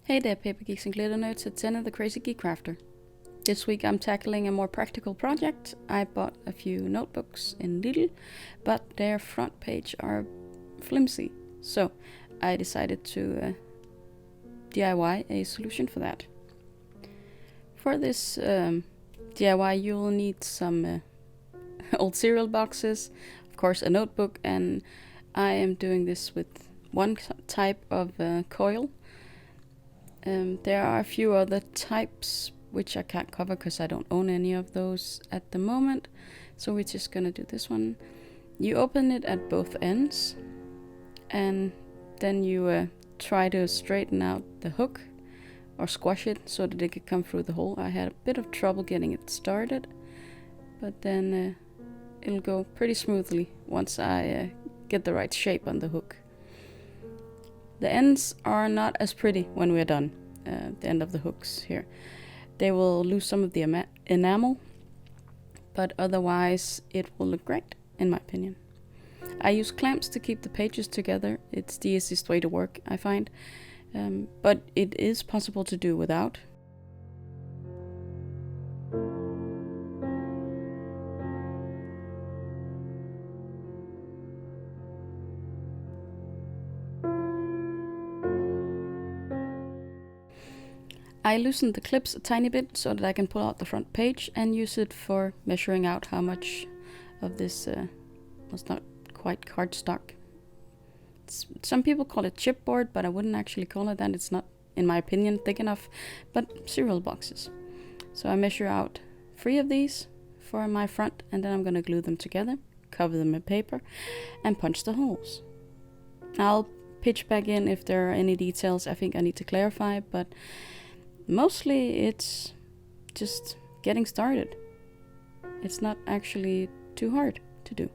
Hey there, paper geeks and glitter nerds, it's Zen, the crazy geek crafter. This week I'm tackling a more practical project. I bought a few notebooks in Lidl, but their front page are flimsy, so I decided to DIY a solution for that. For this DIY you'll need some old cereal boxes, of course a notebook, and I am doing this with one type of coil. There are a few other types which I can't cover because I don't own any of those at the moment, so we're just gonna do this one. You open it at both ends and then you try to straighten out the hook or squash it so that it could come through the hole. I had a bit of trouble getting it started, but then it'll go pretty smoothly once I get the right shape on the hook. The ends are not as pretty when we're done, the end of the hooks here. They will lose some of the enamel, but otherwise it will look great, in my opinion. I use clamps to keep the pages together. It's the easiest way to work, I find, but it is possible to do without. I loosened the clips a tiny bit so that I can pull out the front page and use it for measuring out how much of this was not quite cardstock. Some people call it chipboard, but I wouldn't actually call it that. It's not, in my opinion, thick enough, but cereal boxes. So I measure out 3 of these for my front, and then I'm going to glue them together, cover them in paper, and punch the holes. I'll pitch back in if there are any details I think I need to clarify, but mostly it's just getting started. It's not actually too hard to do.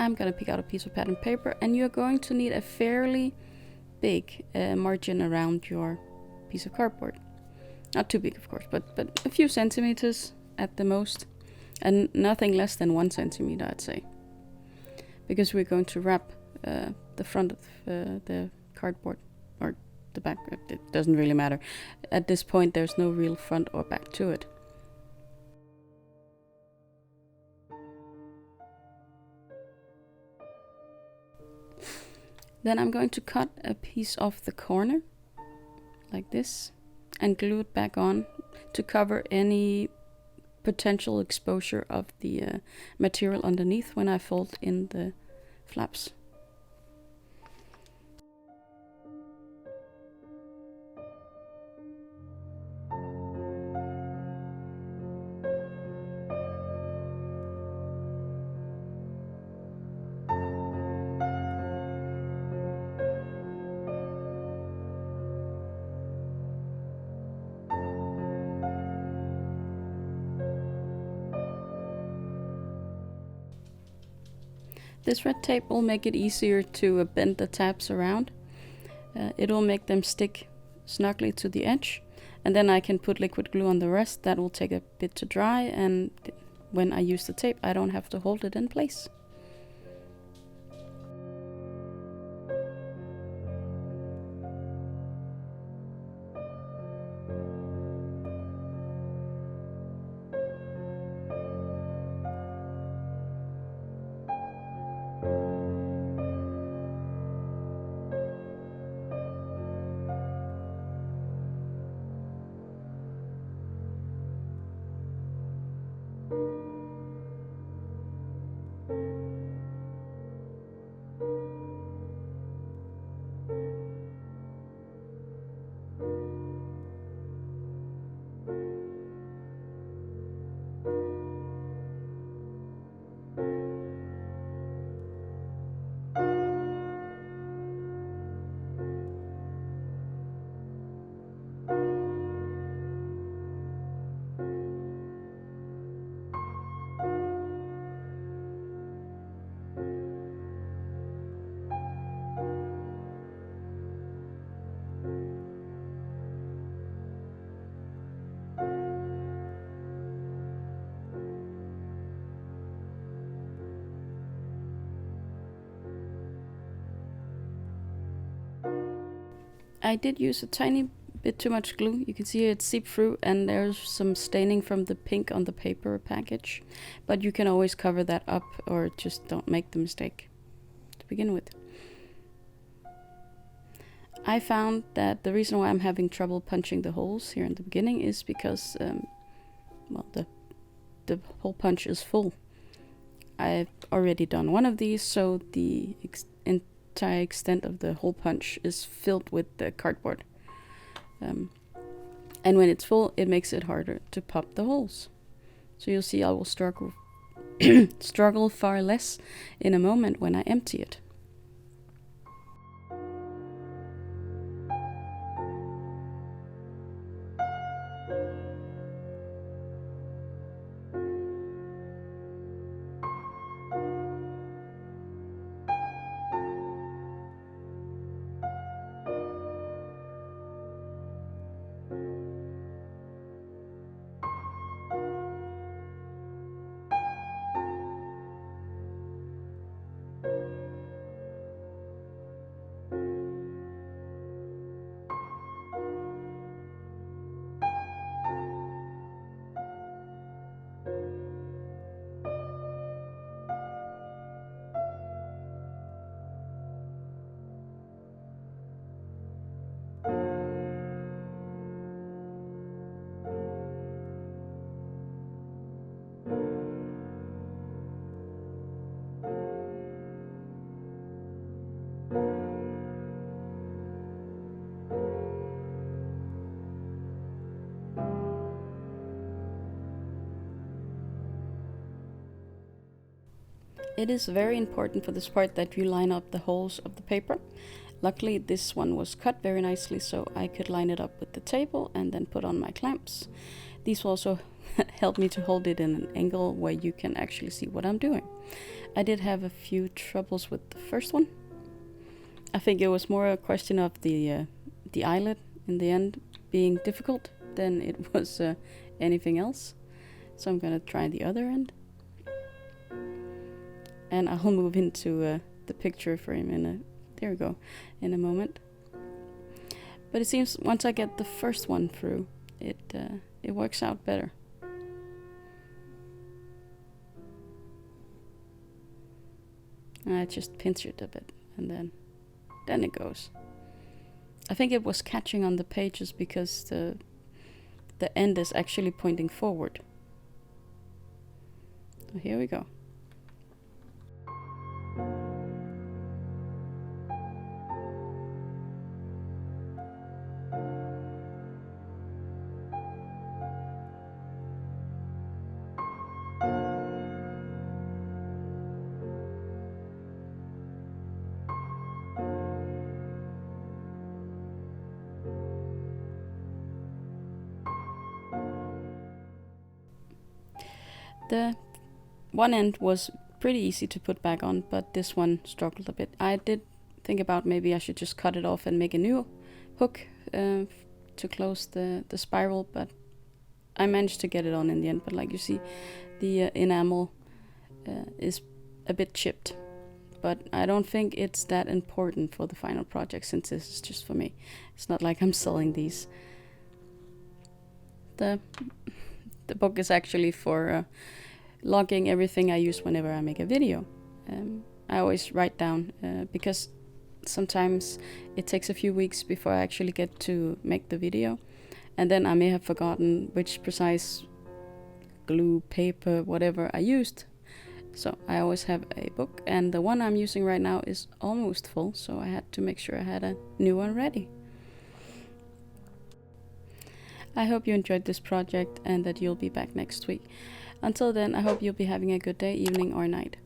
I'm going to pick out a piece of pattern paper, and you're going to need a fairly big margin around your piece of cardboard. Not too big, of course, but a few centimeters at the most, and nothing less than 1 centimeter, I'd say, because we're going to wrap the front of the cardboard, or the back. It doesn't really matter. At this point, there's no real front or back to it. Then I'm going to cut a piece off the corner, like this, and glue it back on to cover any potential exposure of the material underneath when I fold in the flaps. This red tape will make it easier to bend the tabs around. It will make them stick snugly to the edge, and then I can put liquid glue on the rest. That will take a bit to dry, and when I use the tape I don't have to hold it in place. I did use a tiny bit too much glue. You can see it seep through, and there's some staining from the pink on the paper package. But you can always cover that up, or just don't make the mistake to begin with. I found that the reason why I'm having trouble punching the holes here in the beginning is because, well, the hole punch is full. I've already done one of these, so the entire extent of the hole punch is filled with the cardboard. And when it's full, it makes it harder to pop the holes. So you'll see I will struggle far less in a moment when I empty it. It is very important for this part that you line up the holes of the paper. Luckily this one was cut very nicely, so I could line it up with the table and then put on my clamps. These will also help me to hold it in an angle where you can actually see what I'm doing. I did have a few troubles with the first one. I think it was more a question of the eyelet in the end being difficult than it was anything else. So I'm gonna try the other end. And I'll move into the picture frame there we go, in a moment. But it seems once I get the first one through, it works out better. I just pinch it a bit and then then it goes. I think it was catching on the pages because the end is actually pointing forward. So here we go. The one end was pretty easy to put back on, but this one struggled a bit. I did think about maybe I should just cut it off and make a new hook to close the spiral, but I managed to get it on in the end. But like you see, the enamel is a bit chipped, but I don't think it's that important for the final project, since this is just for me. It's not like I'm selling these. The book is actually for logging everything I use whenever I make a video. I always write down because sometimes it takes a few weeks before I actually get to make the video, and then I may have forgotten which precise glue, paper, whatever I used. So I always have a book, and the one I'm using right now is almost full, so I had to make sure I had a new one ready. I hope you enjoyed this project and that you'll be back next week. Until then, I hope you'll be having a good day, evening or night.